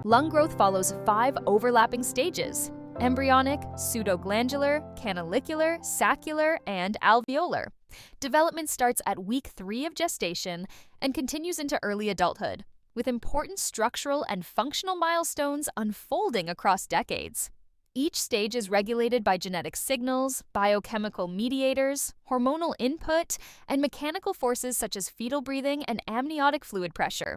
Lung growth follows 5 overlapping stages: embryonic, pseudoglandular, canalicular, saccular, and alveolar. Development starts at week 3 of gestation and continues into early adulthood, with important structural and functional milestones unfolding across decades. Each stage is regulated by genetic signals, biochemical mediators, hormonal input, and mechanical forces such as fetal breathing and amniotic fluid pressure.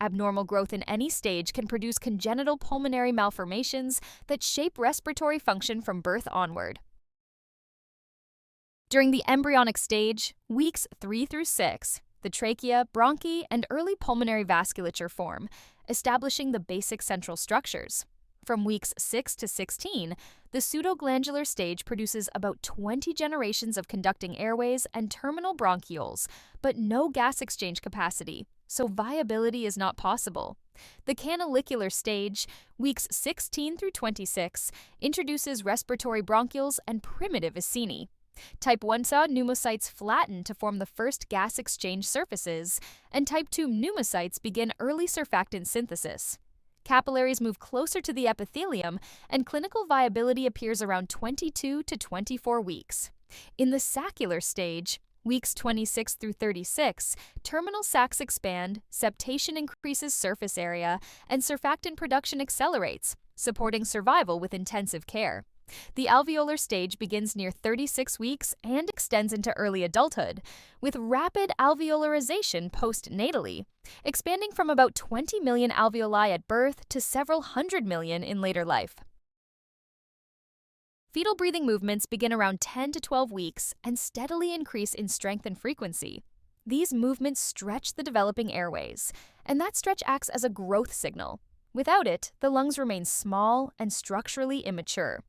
Abnormal growth in any stage can produce congenital pulmonary malformations that shape respiratory function from birth onward. During the embryonic stage, weeks 3 through 6, the trachea, bronchi, and early pulmonary vasculature form, establishing the basic central structures. From weeks 6 to 16, the pseudoglandular stage produces about 20 generations of conducting airways and terminal bronchioles, but no gas exchange capacity, so viability is not possible. The canalicular stage, weeks 16 through 26, introduces respiratory bronchioles and primitive acini. Type 1 pneumocytes flatten to form the first gas exchange surfaces, and type 2 pneumocytes begin early surfactant synthesis. Capillaries move closer to the epithelium, and clinical viability appears around 22 to 24 weeks. In the saccular stage, weeks 26 through 36, terminal sacs expand, septation increases surface area, and surfactant production accelerates, supporting survival with intensive care. The alveolar stage begins near 36 weeks and extends into early adulthood, with rapid alveolarization postnatally, expanding from about 20 million alveoli at birth to several hundred million in later life. Fetal breathing movements begin around 10 to 12 weeks and steadily increase in strength and frequency. These movements stretch the developing airways, and that stretch acts as a growth signal. Without it, the lungs remain small and structurally immature.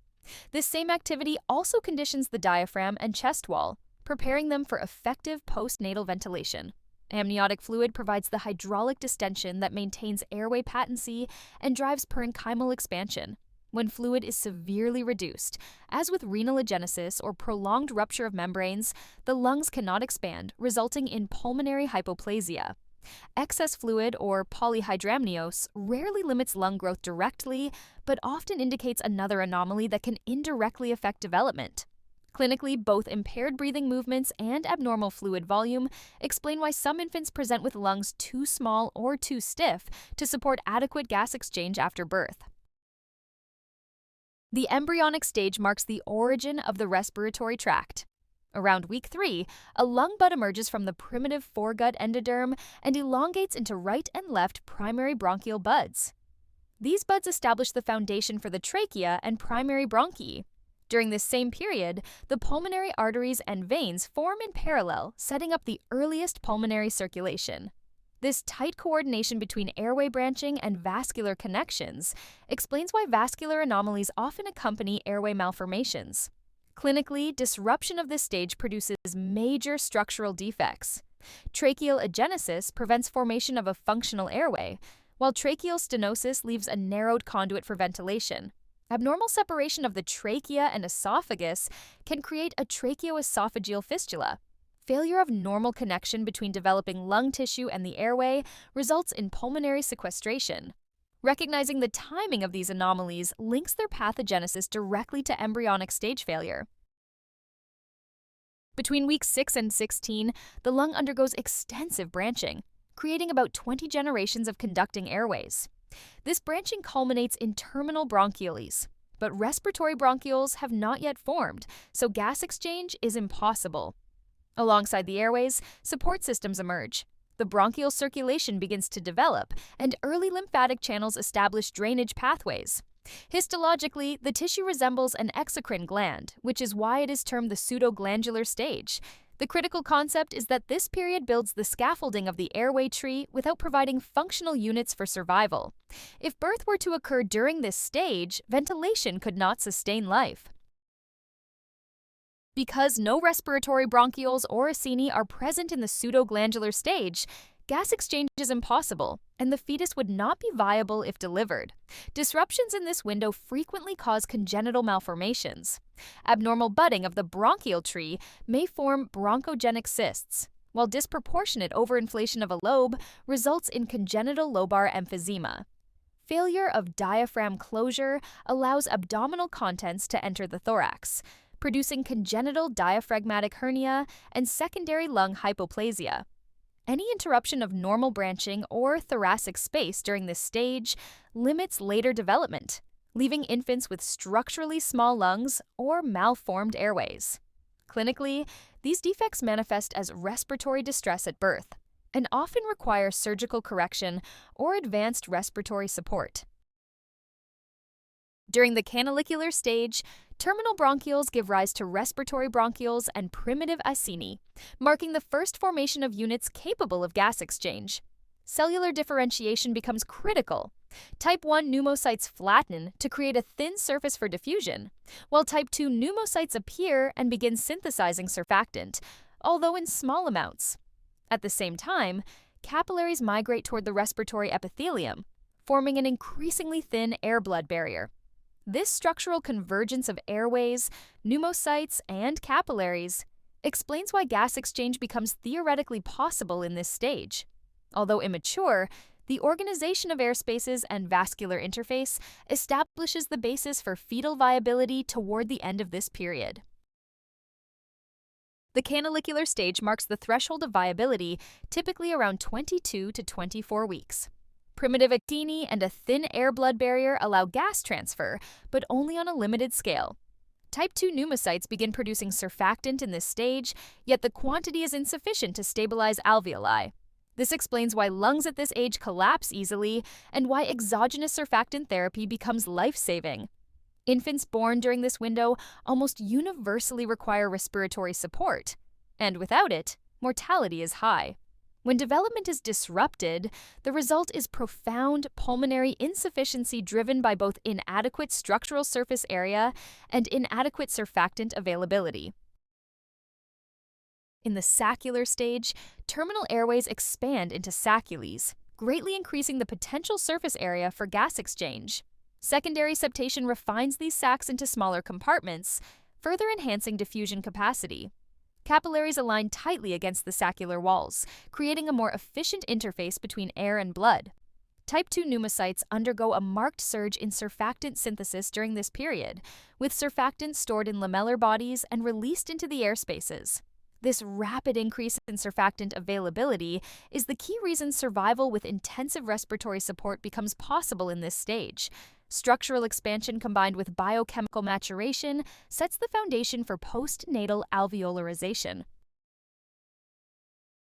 This same activity also conditions the diaphragm and chest wall, preparing them for effective postnatal ventilation. Amniotic fluid provides the hydraulic distension that maintains airway patency and drives parenchymal expansion. When fluid is severely reduced, as with renal agenesis or prolonged rupture of membranes, the lungs cannot expand, resulting in pulmonary hypoplasia. Excess fluid, or polyhydramnios, rarely limits lung growth directly, but often indicates another anomaly that can indirectly affect development. Clinically, both impaired breathing movements and abnormal fluid volume explain why some infants present with lungs too small or too stiff to support adequate gas exchange after birth. The embryonic stage marks the origin of the respiratory tract. Around week 3, a lung bud emerges from the primitive foregut endoderm and elongates into right and left primary bronchial buds. These buds establish the foundation for the trachea and primary bronchi. During this same period, the pulmonary arteries and veins form in parallel, setting up the earliest pulmonary circulation. This tight coordination between airway branching and vascular connections explains why vascular anomalies often accompany airway malformations. Clinically, disruption of this stage produces major structural defects. Tracheal agenesis prevents formation of a functional airway, while tracheal stenosis leaves a narrowed conduit for ventilation. Abnormal separation of the trachea and esophagus can create a tracheoesophageal fistula. Failure of normal connection between developing lung tissue and the airway results in pulmonary sequestration. Recognizing the timing of these anomalies links their pathogenesis directly to embryonic stage failure. Between weeks 6 and 16, the lung undergoes extensive branching, creating about 20 generations of conducting airways. This branching culminates in terminal bronchioles, but respiratory bronchioles have not yet formed, so gas exchange is impossible. Alongside the airways, support systems emerge. The bronchial circulation begins to develop, and early lymphatic channels establish drainage pathways. Histologically, the tissue resembles an exocrine gland, which is why it is termed the pseudoglandular stage. The critical concept is that this period builds the scaffolding of the airway tree without providing functional units for survival. If birth were to occur during this stage, ventilation could not sustain life. Because no respiratory bronchioles or acini are present in the pseudoglandular stage, gas exchange is impossible, and the fetus would not be viable if delivered. Disruptions in this window frequently cause congenital malformations. Abnormal budding of the bronchial tree may form bronchogenic cysts, while disproportionate overinflation of a lobe results in congenital lobar emphysema. Failure of diaphragm closure allows abdominal contents to enter the thorax, producing congenital diaphragmatic hernia and secondary lung hypoplasia. Any interruption of normal branching or thoracic space during this stage limits later development, leaving infants with structurally small lungs or malformed airways. Clinically, these defects manifest as respiratory distress at birth and often require surgical correction or advanced respiratory support. During the canalicular stage, terminal bronchioles give rise to respiratory bronchioles and primitive acini, marking the first formation of units capable of gas exchange. Cellular differentiation becomes critical. Type 1 pneumocytes flatten to create a thin surface for diffusion, while type 2 pneumocytes appear and begin synthesizing surfactant, although in small amounts. At the same time, capillaries migrate toward the respiratory epithelium, forming an increasingly thin air-blood barrier. This structural convergence of airways, pneumocytes, and capillaries explains why gas exchange becomes theoretically possible in this stage. Although immature, the organization of airspaces and vascular interface establishes the basis for fetal viability toward the end of this period. The canalicular stage marks the threshold of viability, typically around 22 to 24 weeks. Primitive actini and a thin air-blood barrier allow gas transfer, but only on a limited scale. Type 2 pneumocytes begin producing surfactant in this stage, yet the quantity is insufficient to stabilize alveoli. This explains why lungs at this age collapse easily and why exogenous surfactant therapy becomes life-saving. Infants born during this window almost universally require respiratory support, and without it, mortality is high. When development is disrupted, the result is profound pulmonary insufficiency driven by both inadequate structural surface area and inadequate surfactant availability. In the saccular stage, terminal airways expand into saccules, greatly increasing the potential surface area for gas exchange. Secondary septation refines these sacs into smaller compartments, further enhancing diffusion capacity. Capillaries align tightly against the saccular walls, creating a more efficient interface between air and blood. Type 2 pneumocytes undergo a marked surge in surfactant synthesis during this period, with surfactant stored in lamellar bodies and released into the air spaces. This rapid increase in surfactant availability is the key reason survival with intensive respiratory support becomes possible in this stage. Structural expansion combined with biochemical maturation sets the foundation for postnatal alveolarization.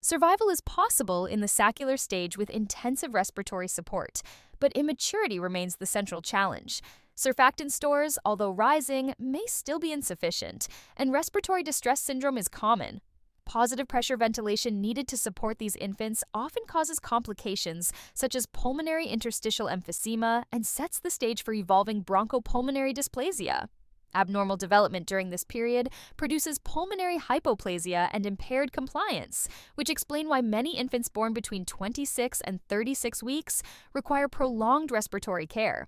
Survival is possible in the saccular stage with intensive respiratory support, but immaturity remains the central challenge. Surfactant stores, although rising, may still be insufficient, and respiratory distress syndrome is common. Positive pressure ventilation needed to support these infants often causes complications such as pulmonary interstitial emphysema and sets the stage for evolving bronchopulmonary dysplasia. Abnormal development during this period produces pulmonary hypoplasia and impaired compliance, which explain why many infants born between 26 and 36 weeks require prolonged respiratory care.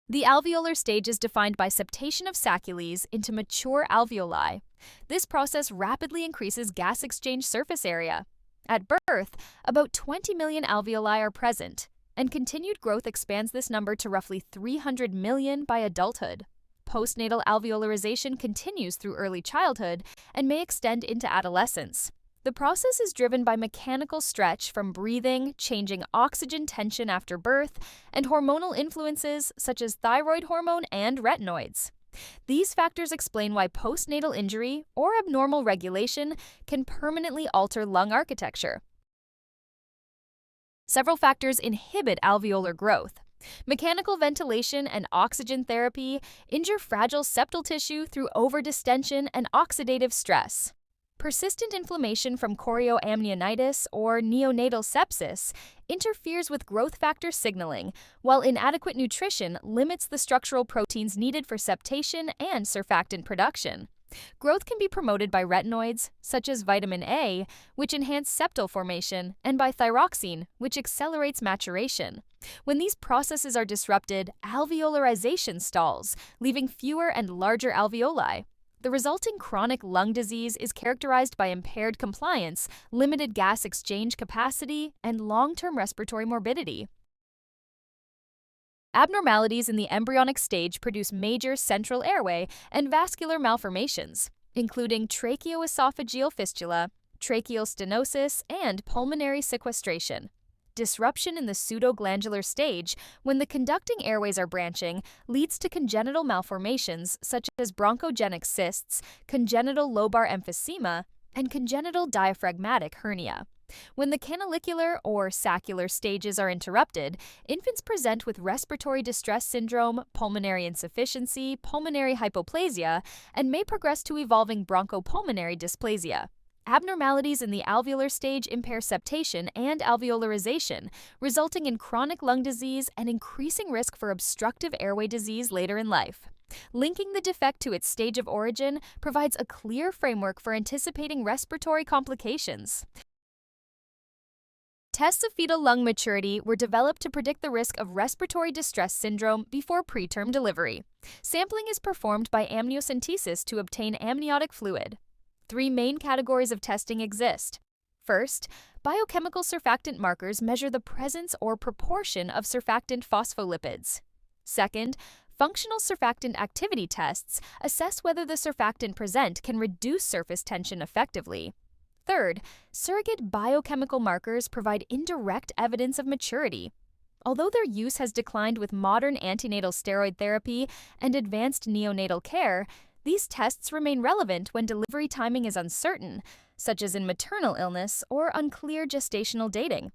The alveolar stage is defined by septation of saccules into mature alveoli. This process rapidly increases gas exchange surface area. At birth, about 20 million alveoli are present, and continued growth expands this number to roughly 300 million by adulthood. Postnatal alveolarization continues through early childhood and may extend into adolescence. The process is driven by mechanical stretch from breathing, changing oxygen tension after birth, and hormonal influences such as thyroid hormone and retinoids. These factors explain why postnatal injury or abnormal regulation can permanently alter lung architecture. Several factors inhibit alveolar growth. Mechanical ventilation and oxygen therapy injure fragile septal tissue through overdistension and oxidative stress. Persistent inflammation from chorioamnionitis or neonatal sepsis interferes with growth factor signaling, while inadequate nutrition limits the structural proteins needed for septation and surfactant production. Growth can be promoted by retinoids, such as vitamin A, which enhance septal formation, and by thyroxine, which accelerates maturation. When these processes are disrupted, alveolarization stalls, leaving fewer and larger alveoli. The resulting chronic lung disease is characterized by impaired compliance, limited gas exchange capacity, and long-term respiratory morbidity. Abnormalities in the embryonic stage produce major central airway and vascular malformations, including tracheoesophageal fistula, tracheal stenosis, and pulmonary sequestration. Disruption in the pseudoglandular stage, when the conducting airways are branching, leads to congenital malformations such as bronchogenic cysts, congenital lobar emphysema, and congenital diaphragmatic hernia. When the canalicular or saccular stages are interrupted, infants present with respiratory distress syndrome, pulmonary insufficiency, pulmonary hypoplasia, and may progress to evolving bronchopulmonary dysplasia. Abnormalities in the alveolar stage impair septation and alveolarization, resulting in chronic lung disease and increasing risk for obstructive airway disease later in life. Linking the defect to its stage of origin provides a clear framework for anticipating respiratory complications. Tests of fetal lung maturity were developed to predict the risk of respiratory distress syndrome before preterm delivery. Sampling is performed by amniocentesis to obtain amniotic fluid. 3 main categories of testing exist. First, biochemical surfactant markers measure the presence or proportion of surfactant phospholipids. Second, functional surfactant activity tests assess whether the surfactant present can reduce surface tension effectively. Third, surrogate biochemical markers provide indirect evidence of maturity. Although their use has declined with modern antenatal steroid therapy and advanced neonatal care, these tests remain relevant when delivery timing is uncertain, such as in maternal illness or unclear gestational dating.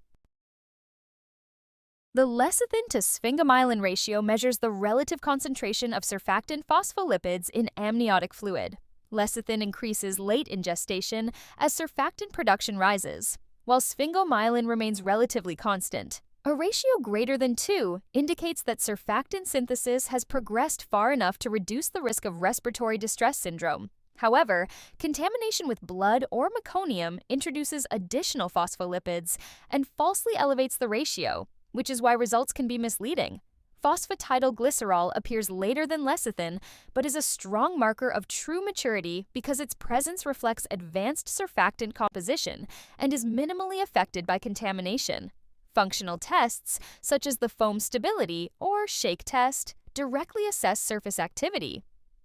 The lecithin to sphingomyelin ratio measures the relative concentration of surfactant phospholipids in amniotic fluid. Lecithin increases late in gestation as surfactant production rises, while sphingomyelin remains relatively constant. A ratio greater than 2 indicates that surfactant synthesis has progressed far enough to reduce the risk of respiratory distress syndrome. However, contamination with blood or meconium introduces additional phospholipids and falsely elevates the ratio, which is why results can be misleading. Phosphatidylglycerol appears later than lecithin, but is a strong marker of true maturity because its presence reflects advanced surfactant composition and is minimally affected by contamination. Functional tests, such as the foam stability or shake test, directly assess surface activity.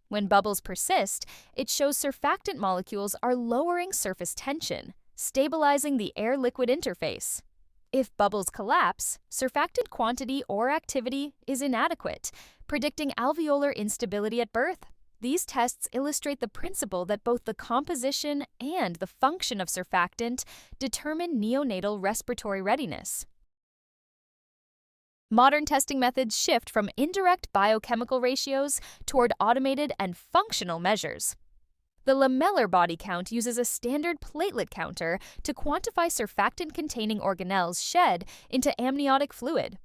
When bubbles persist, it shows surfactant molecules are lowering surface tension, stabilizing the air-liquid interface. If bubbles collapse, surfactant quantity or activity is inadequate, predicting alveolar instability at birth. These tests illustrate the principle that both the composition and the function of surfactant determine neonatal respiratory readiness. Modern testing methods shift from indirect biochemical ratios toward automated and functional measures. The lamellar body count uses a standard platelet counter to quantify surfactant-containing organelles shed into amniotic fluid.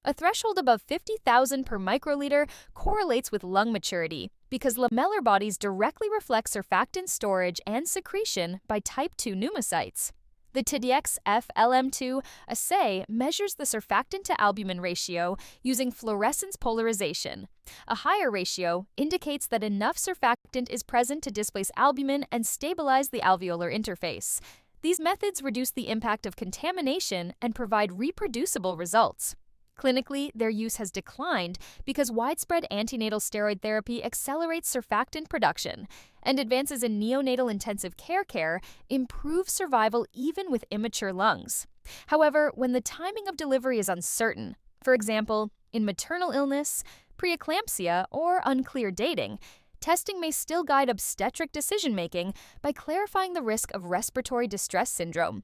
A threshold above 50,000 per microliter correlates with lung maturity because lamellar bodies directly reflect surfactant storage and secretion by type 2 pneumocytes. The TDx FLM-II assay measures the surfactant to albumin ratio using fluorescence polarization. A higher ratio indicates that enough surfactant is present to displace albumin and stabilize the alveolar interface. These methods reduce the impact of contamination and provide reproducible results. Clinically, their use has declined because widespread antenatal steroid therapy accelerates surfactant production, and advances in neonatal intensive care improve survival even with immature lungs. However, when the timing of delivery is uncertain, for example, in maternal illness, preeclampsia, or unclear dating, testing may still guide obstetric decision-making by clarifying the risk of respiratory distress syndrome.